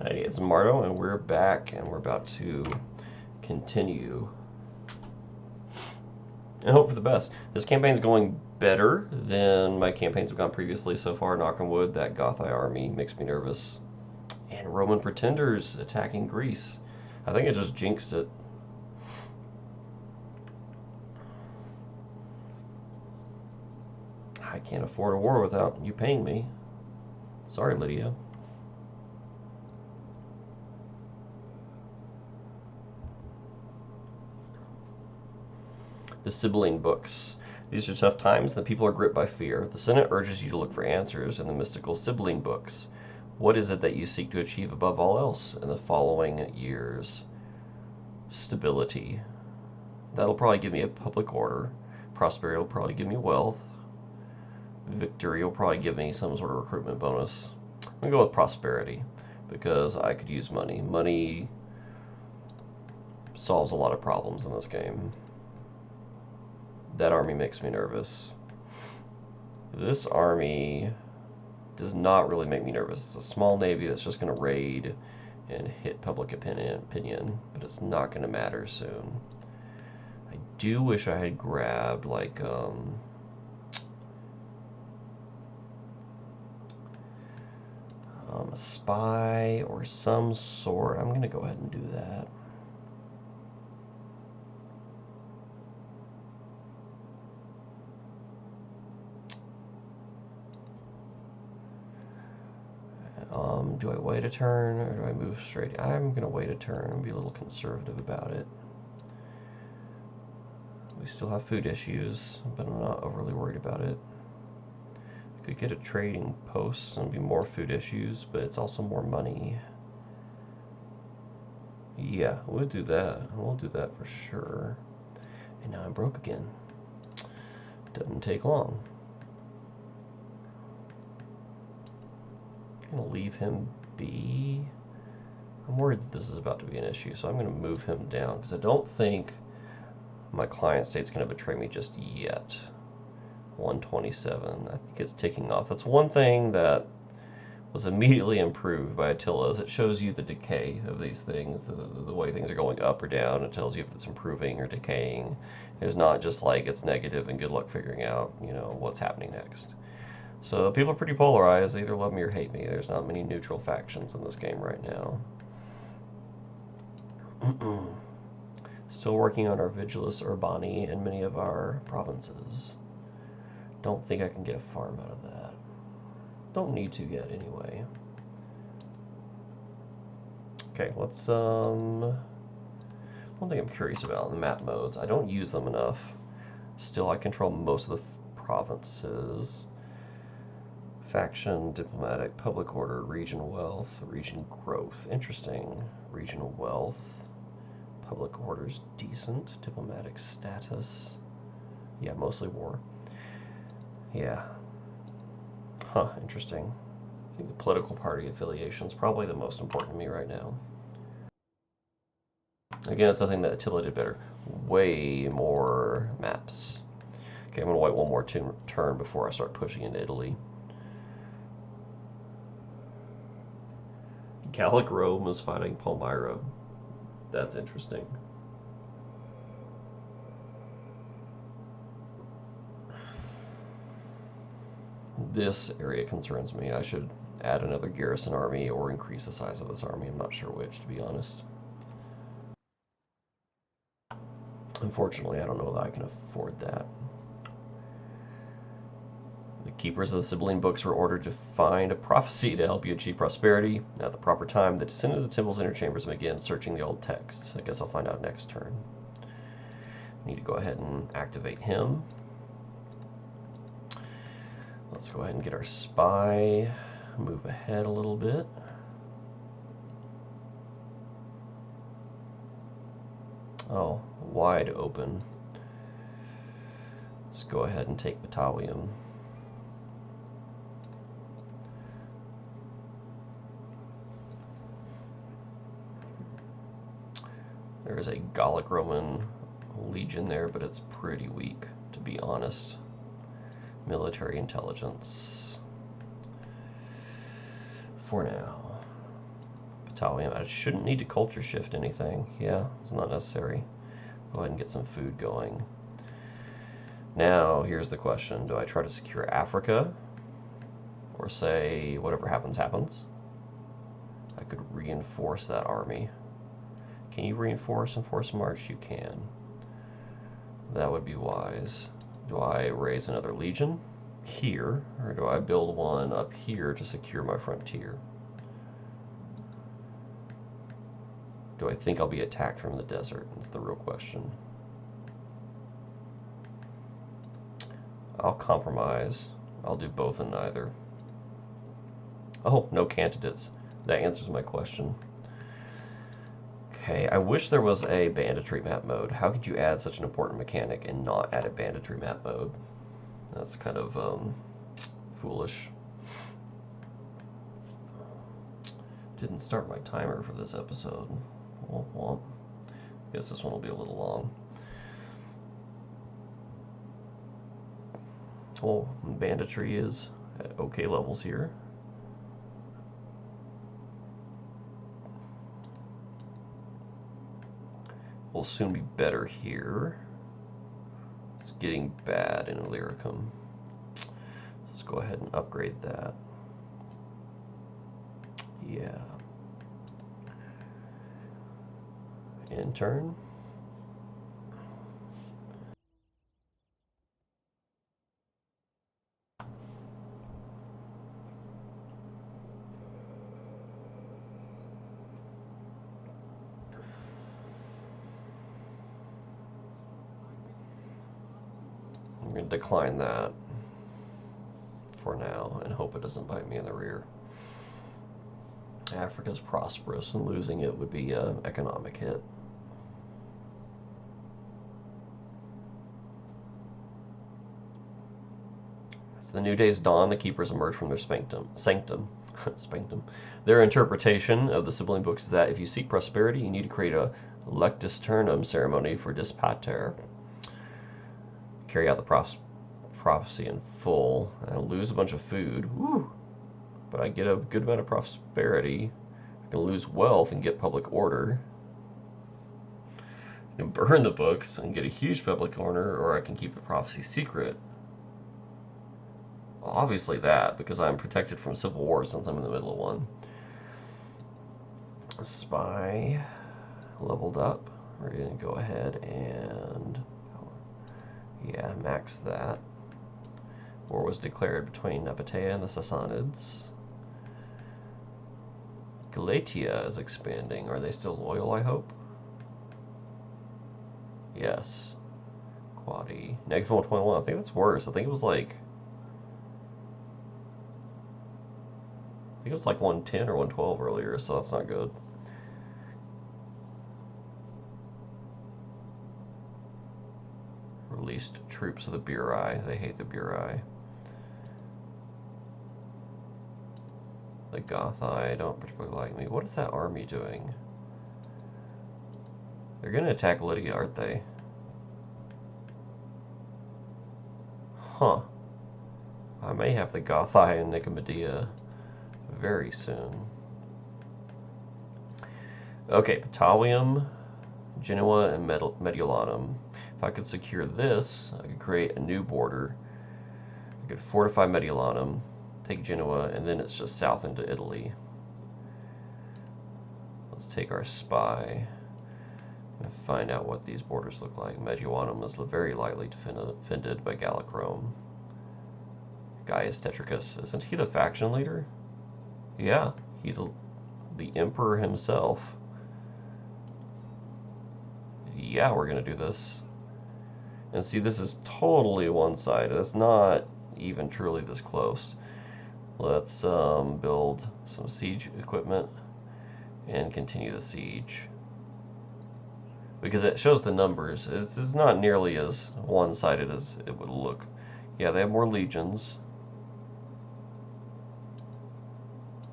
Hey, it's Marto, and we're back, and we're about to continue and hope for the best. This campaign's going better than my campaigns have gone previously so far. Knock on wood, that Gothite army makes me nervous. And Roman pretenders attacking Greece. I think I just jinxed it. I can't afford a war without you paying me. Sorry, Lydia. The Sibylline books. These are tough times, and the people are gripped by fear. The Senate urges you to look for answers in the mystical Sibylline books. What is it that you seek to achieve above all else in the following years? Stability. That'll probably give me a public order. Prosperity will probably give me wealth. Victory will probably give me some sort of recruitment bonus. I'm going to go with prosperity because I could use money. Money solves a lot of problems in this game. That army makes me nervous. This army does not really make me nervous. It's a small navy that's just going to raid and hit public opinion, but it's not going to matter soon. I do wish I had grabbed like a spy or some sort. I'm going to go ahead and do that. Do I wait a turn or do I move straight? I'm going to wait a turn and be a little conservative about it. We still have food issues, but I'm not overly worried about it. I could get a trading post and be more food issues, but it's also more money. Yeah, we'll do that. We'll do that for sure. And now I'm broke again. Doesn't take long. I'm going to leave him be. I'm worried that this is about to be an issue, so I'm going to move him down because I don't think my client state's going to betray me just yet. 127. I think it's ticking off. That's one thing that was immediately improved by Attila is it shows you the decay of these things, the way things are going up or down. It tells you if it's improving or decaying. It's not just like it's negative and good luck figuring out, what's happening next. So people are pretty polarized. They either love me or hate me. There's not many neutral factions in this game right now. Still working on our Vigilus Urbani in many of our provinces. Don't think I can get a farm out of that. Don't need to yet anyway. Okay, let's one thing I'm curious about, the map modes. I don't use them enough. Still, I control most of the provinces. Faction, diplomatic, public order, region wealth, region growth. Interesting. Regional wealth. Public order's decent. Diplomatic status. Yeah, mostly war. Yeah. Huh, interesting. I think the political party affiliation is probably the most important to me right now. Again, it's something that Attila did better. Way more maps. Okay, I'm going to wait one more turn before I start pushing into Italy. Gallic Rome is fighting Palmyra. That's interesting. This area concerns me. I should add another garrison army or increase the size of this army. I'm not sure which, to be honest. Unfortunately, I don't know that I can afford that. The keepers of the Sibylline books were ordered to find a prophecy to help you achieve prosperity. At the proper time, they descend into the temple's inner chambers and begin searching the old texts. I guess I'll find out next turn. Need to go ahead and activate him. Let's go ahead and get our spy. Move ahead a little bit. Oh, wide open. Let's go ahead and take Batavium. There is a Gallic Roman legion there, but it's pretty weak, to be honest. Military intelligence. For now. Battalion. I shouldn't need to culture shift anything. Yeah, it's not necessary. Go ahead and get some food going. Now, here's the question. Do I try to secure Africa? Or say, whatever happens, happens? I could reinforce that army. Can you reinforce and force march? You can. That would be wise. Do I raise another legion here? Or do I build one up here to secure my frontier? Do I think I'll be attacked from the desert? That's the real question. I'll compromise. I'll do both and neither. Oh, no candidates. That answers my question. Okay, I wish there was a banditry map mode. How could you add such an important mechanic and not add a banditry map mode? That's kind of foolish. Didn't start my timer for this episode. Well, guess this one will be a little long. Oh, banditry is at okay levels here. Will soon be better here. It's getting bad in Illyricum. Let's go ahead and upgrade that. Yeah. Intern. I'm going to decline that for now and hope it doesn't bite me in the rear. Africa's prosperous, and losing it would be an economic hit. As the new days dawn, the keepers emerge from their sanctum. Spankdom. Their interpretation of the sibling books is that if you seek prosperity, you need to create a lectus turnum ceremony for dispater. Carry out the prophecy in full. I lose a bunch of food. Woo! But I get a good amount of prosperity. I can lose wealth and get public order. I can burn the books and get a huge public order, or I can keep the prophecy secret. Well, obviously that, because I'm protected from civil war since I'm in the middle of one. Spy leveled up. We're going to go ahead and, yeah, max that. War was declared between Nabatea and the Sassanids. Galatia is expanding. Are they still loyal, I hope? Yes. Quadi. Negative 121. I think that's worse. I think it was like 110 or 112 earlier, so that's not good. Released troops of the Burai. They hate the Burai. The Gothai don't particularly like me. What is that army doing? They're going to attack Lydia, aren't they? Huh. I may have the Gothai and Nicomedia very soon. Okay, Battalium, Genoa, and Mediolanum. If I could secure this, I could create a new border. I could fortify Mediolanum, take Genoa, and then it's just south into Italy. Let's take our spy and find out what these borders look like. Mediolanum is very lightly defended by Gallic Rome. Gaius Tetricus, isn't he the faction leader? Yeah, he's the emperor himself. Yeah, we're gonna do this. And see, this is totally one-sided. It's not even truly this close. Let's build some siege equipment and continue the siege. Because it shows the numbers. It's not nearly as one-sided as it would look. Yeah, they have more legions.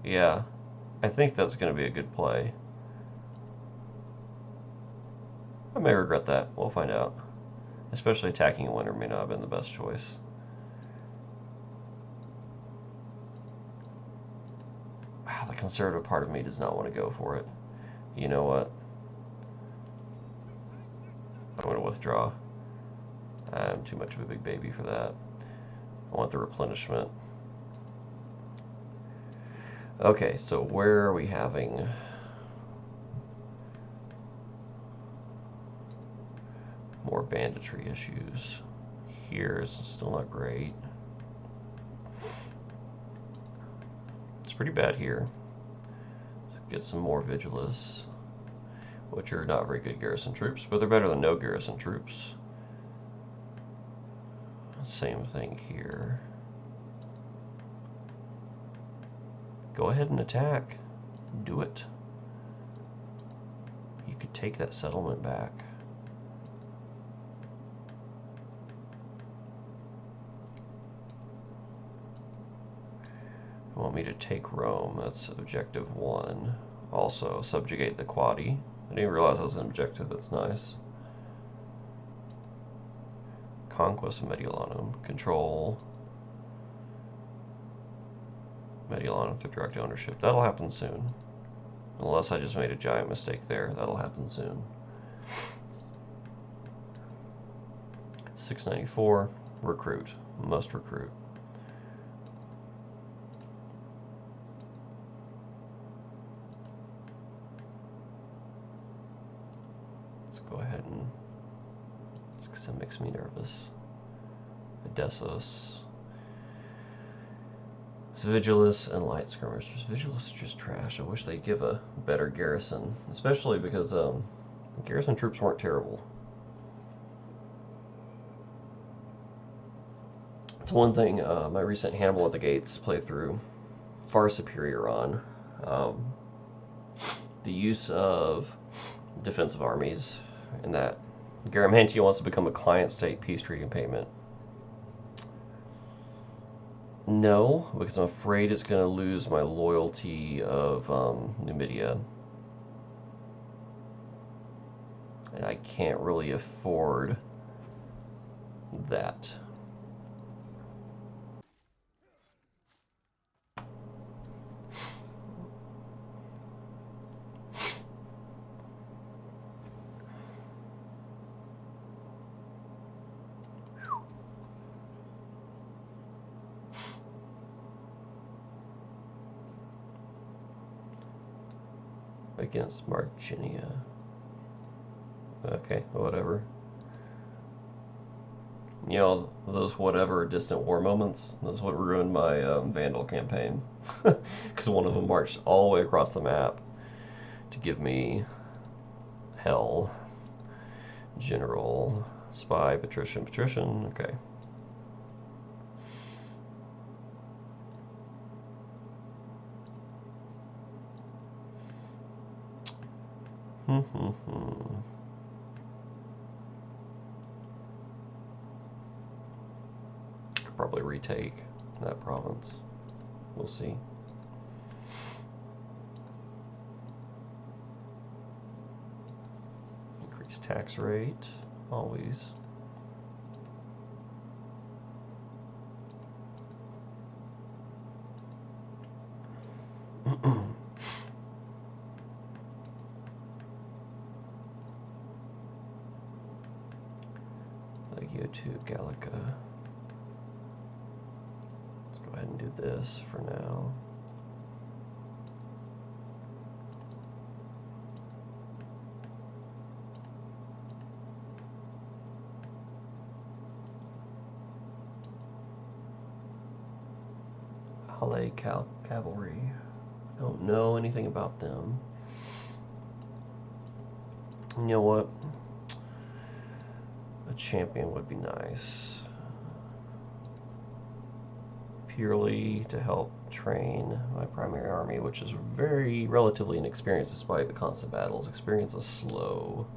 Yeah, I think that's going to be a good play. I may regret that. We'll find out. Especially attacking in winter may not have been the best choice. Wow, The conservative part of me does not want to go for it. You know what? I'm going to withdraw. I'm too much of a big baby for that. I want the replenishment. Okay, so where are we having more banditry issues? Here is still not great. It's pretty bad here. Let's get some more Vigilists, which are not very good garrison troops, but they're better than no garrison troops. Same thing here. Go ahead and attack. Do it. You could take that settlement back. You want me to take Rome? That's objective 1. Also, subjugate the Quadi. I didn't realize that was an objective. That's nice. Conquest of Mediolanum. Control Mediolanum for direct ownership. That'll happen soon. Unless I just made a giant mistake there. That'll happen soon. 694. Recruit. Must recruit. Let's go ahead and... just because it makes me nervous. Odessos. Vigilists and light skirmishers. Vigilists are just trash. I wish they'd give a better garrison, especially because garrison troops weren't terrible. It's one thing my recent Hannibal at the Gates playthrough far superior on. The use of defensive armies, and that Garamantia wants to become a client state peace treaty payment. No, because I'm afraid it's going to lose my loyalty of Numidia. And I can't really afford that. Against Marginia. Okay, whatever. You know, those whatever distant war moments, that's what ruined my Vandal campaign. Because one of them marched all the way across the map to give me hell. General, spy, patrician, okay. Could probably retake that province. We'll see. Increase tax rate, always. To Gallica. Let's go ahead and do this for now. Halle Cavalry. Don't know anything about them. You know what? A champion would be nice. Purely to help train my primary army, which is very relatively inexperienced despite the constant battles. Experience is slow.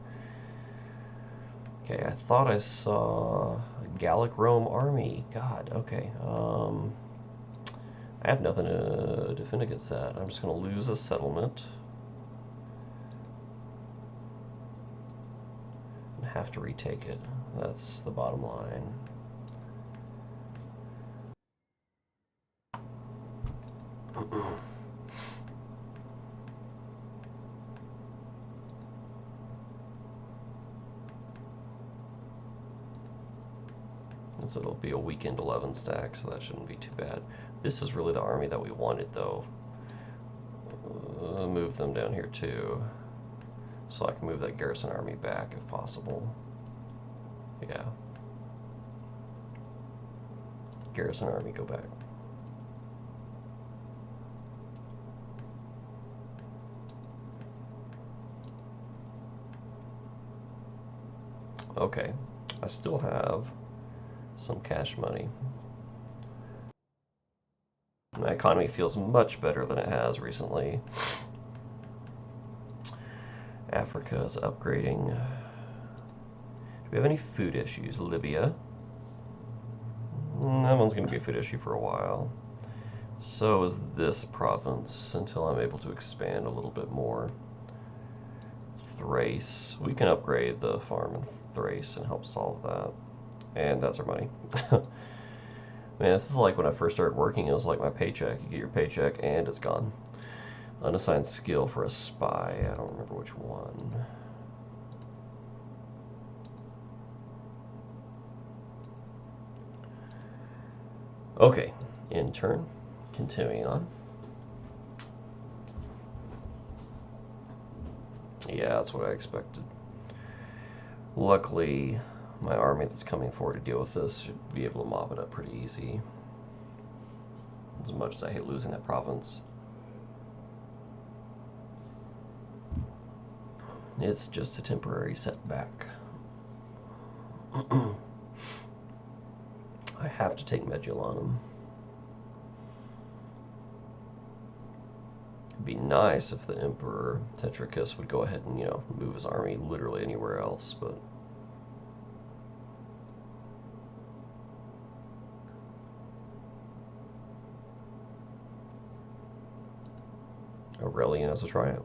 Okay, I thought I saw a Gallic Rome army. God, okay. I have nothing to defend against that. I'm just going to lose a settlement. And have to retake it. That's the bottom line. So it'll be a weekend 11 stack, so that shouldn't be too bad. This is really the army that we wanted, though. Move them down here, too. So I can move that garrison army back, if possible. Yeah. Garrison army, go back. Okay. I still have some cash money. My economy feels much better than it has recently. Africa is upgrading. Do we have any food issues? Libya. That one's going to be a food issue for a while. So is this province until I'm able to expand a little bit more. Thrace. We can upgrade the farm in Thrace and help solve that. And that's our money. Man, this is like when I first started working, it was like my paycheck. You get your paycheck and it's gone. Unassigned skill for a spy. I don't remember which one. Okay, intern. Continuing on. Yeah, that's what I expected. Luckily, my army that's coming forward to deal with this should be able to mop it up pretty easy. As much as I hate losing that province. It's just a temporary setback. I have to take Medullanum. It'd be nice if the Emperor Tetricus would go ahead and, move his army literally anywhere else, but Aurelian as a triumph.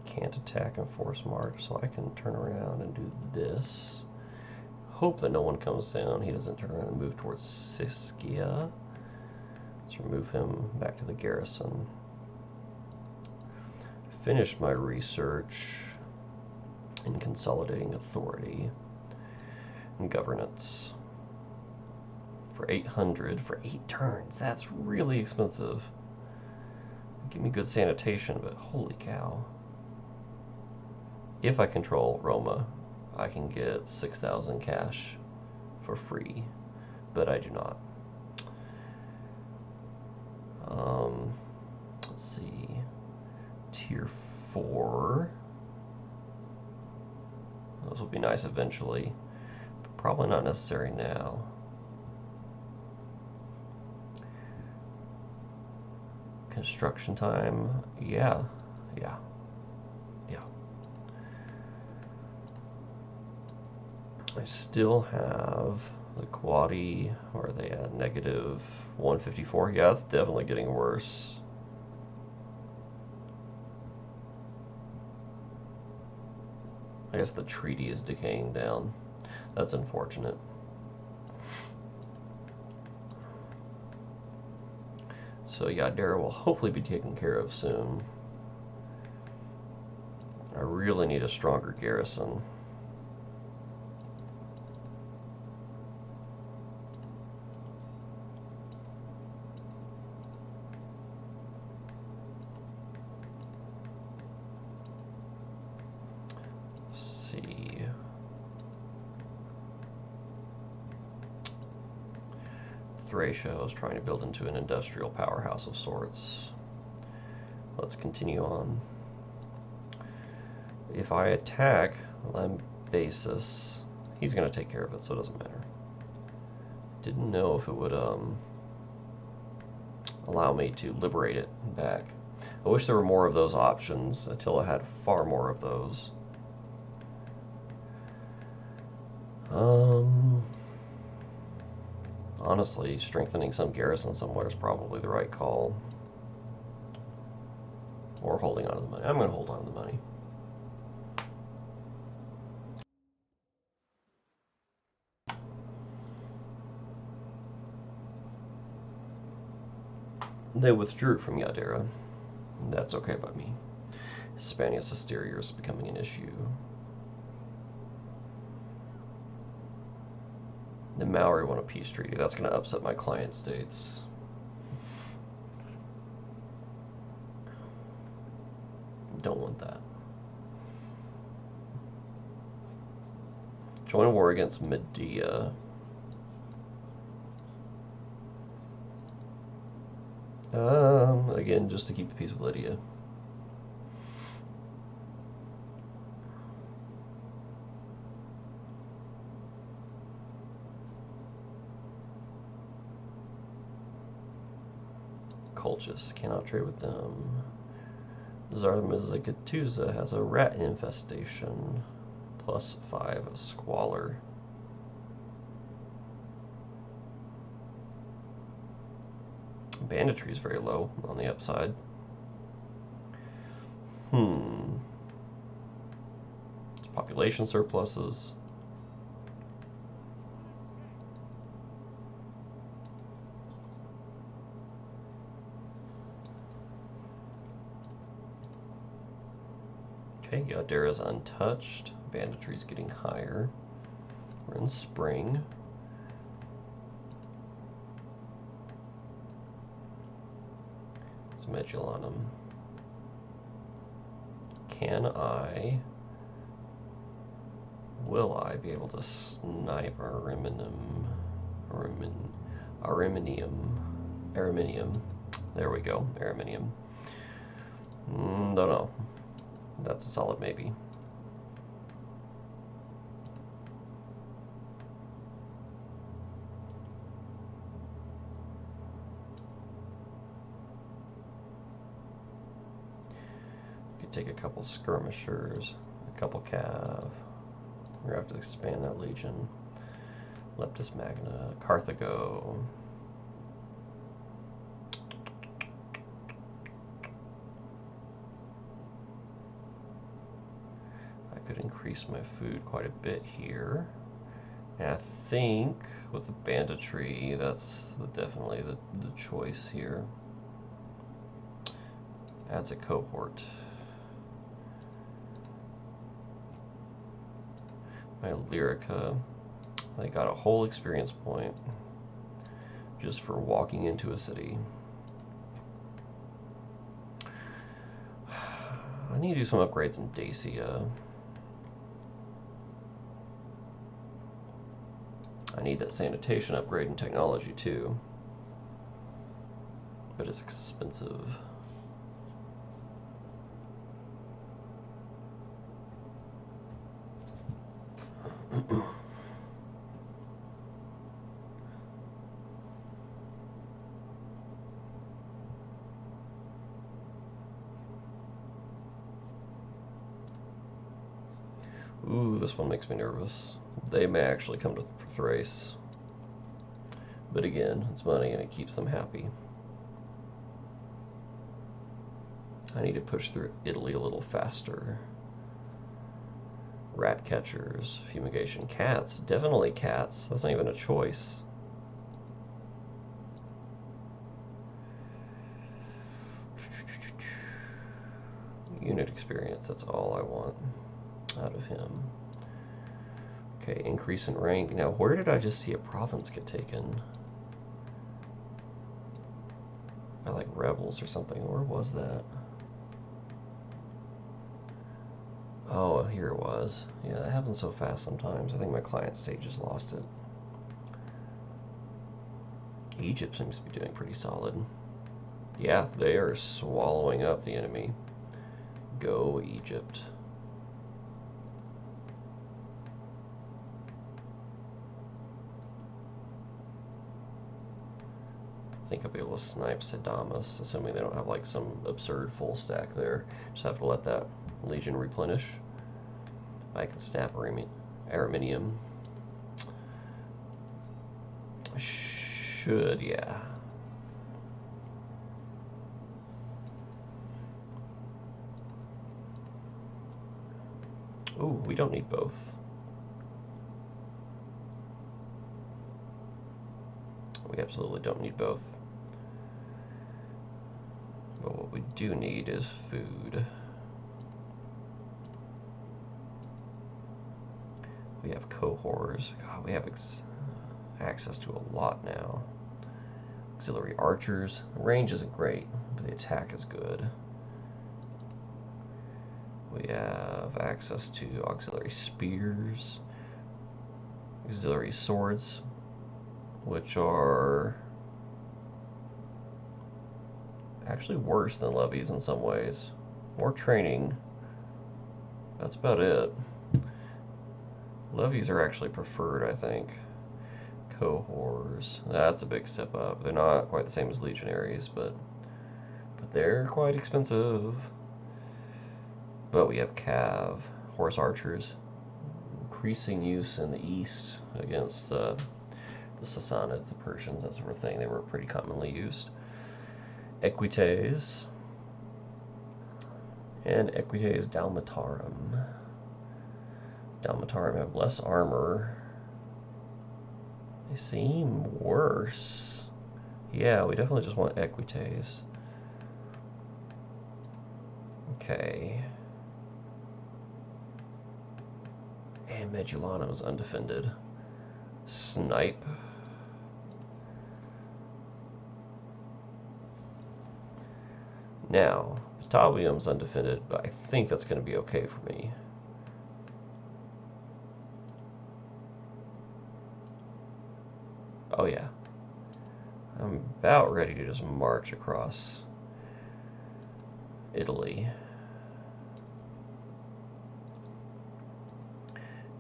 Can't attack and force march, so I can turn around and do this. Hope that no one comes down. He doesn't turn around and move towards Siskia. Let's remove him back to the garrison. Finished my research in consolidating authority and governance. For 800 for 8 turns. That's really expensive. Give me good sanitation, but holy cow. If I control Roma, I can get 6,000 cash for free, but I do not. Let's see. Tier 4. Those will be nice eventually, but probably not necessary now. Construction time, yeah. I still have the Quadi, or are they at negative 154? Yeah, it's definitely getting worse. I guess the treaty is decaying down. That's unfortunate. So Yadira will hopefully be taken care of soon. I really need a stronger garrison. Thracia is trying to build into an industrial powerhouse of sorts. Let's continue on. If I attack Lambasis, he's going to take care of it, so it doesn't matter. Didn't know if it would allow me to liberate it back. I wish there were more of those options. Attila had far more of those. Honestly, strengthening some garrison somewhere is probably the right call. Or holding on to the money. I'm going to hold on to the money. They withdrew from Yadira. That's okay by me. Hispania's hysteria is becoming an issue. The Maori want a peace treaty. That's going to upset my client states. Don't want that. Join a war against Medea. Again, just to keep the peace with Lydia. Colchis, cannot trade with them. Zarmazagatusa has a rat infestation. +5 squalor. Banditry is very low on the upside. It's population surpluses. Okay, Yadira's untouched. Banditry's getting higher. We're in spring. It's Medulanum. Will I be able to snipe Araminium? There we go, Araminium. Don't know. That's a solid maybe. Could take a couple skirmishers, a couple cav. We're gonna have to expand that legion. Leptis Magna, Carthago. I could increase my food quite a bit here. And I think with the banditry, that's definitely the choice here. Adds a cohort. My Lyrica, they got a whole experience point just for walking into a city. I need to do some upgrades in Dacia. I need that sanitation upgrade in technology too, but it's expensive. Ooh, this one makes me nervous. They may actually come to Thrace. But again, it's money and it keeps them happy. I need to push through Italy a little faster. Rat catchers, fumigation, cats. Definitely cats. That's not even a choice. Unit experience, that's all I want out of him. Okay, increase in rank. Now, where did I just see a province get taken? By like rebels or something. Where was that? Oh, here it was. Yeah, that happens so fast sometimes. I think my client state just lost it. Egypt seems to be doing pretty solid. Yeah, they are swallowing up the enemy. Go Egypt. I think I'll be able to snipe Sadamas, assuming they don't have like some absurd full stack there. Just have to let that legion replenish. I can snap Araminium. Should, yeah. Ooh, we don't need both. We absolutely don't need both. do need is food. We have cohorts. God, we have access to a lot now. Auxiliary archers. The range isn't great, but the attack is good. We have access to auxiliary spears, auxiliary swords, which are actually worse than levies in some ways. More training. That's about it. Levies are actually preferred, I think. Cohorts. That's a big step up. They're not quite the same as legionaries, but they're quite expensive. But we have cav, horse archers, increasing use in the east against the Sassanids, the Persians, that sort of thing. They were pretty commonly used. Equites and Equites Dalmatarum. Dalmatarum have less armor. They seem worse. Yeah, we definitely just want Equites. Okay. And Medulana is undefended. Snipe. Now, Batavium's undefended, but I think that's going to be okay for me. Oh yeah. I'm about ready to just march across Italy.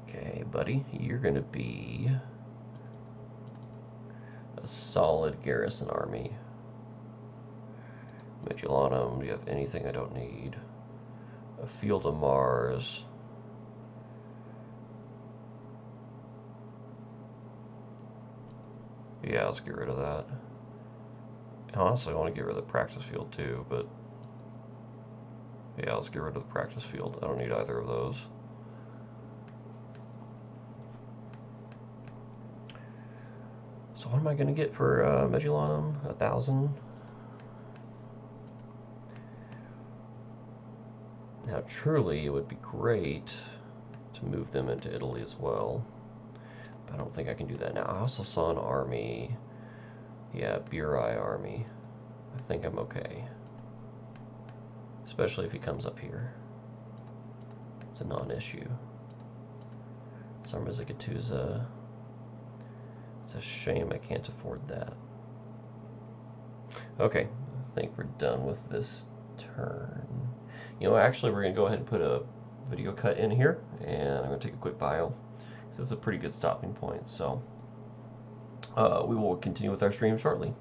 Okay, buddy, you're going to be a solid garrison army. Medulanum, do you have anything I don't need? A field of Mars. Yeah, let's get rid of that. Honestly, I want to get rid of the practice field too, but yeah, let's get rid of the practice field. I don't need either of those. So what am I going to get for Medulanum? 1,000? Now, truly, it would be great to move them into Italy as well. But I don't think I can do that now. I also saw an army. Yeah, Burai army. I think I'm okay. Especially if he comes up here. It's a non-issue. Sarmizagattusa. It's a shame I can't afford that. Okay, I think we're done with this turn. You know, actually, we're going to go ahead and put a video cut in here, and I'm going to take a quick bio. This is a pretty good stopping point, so we will continue with our stream shortly.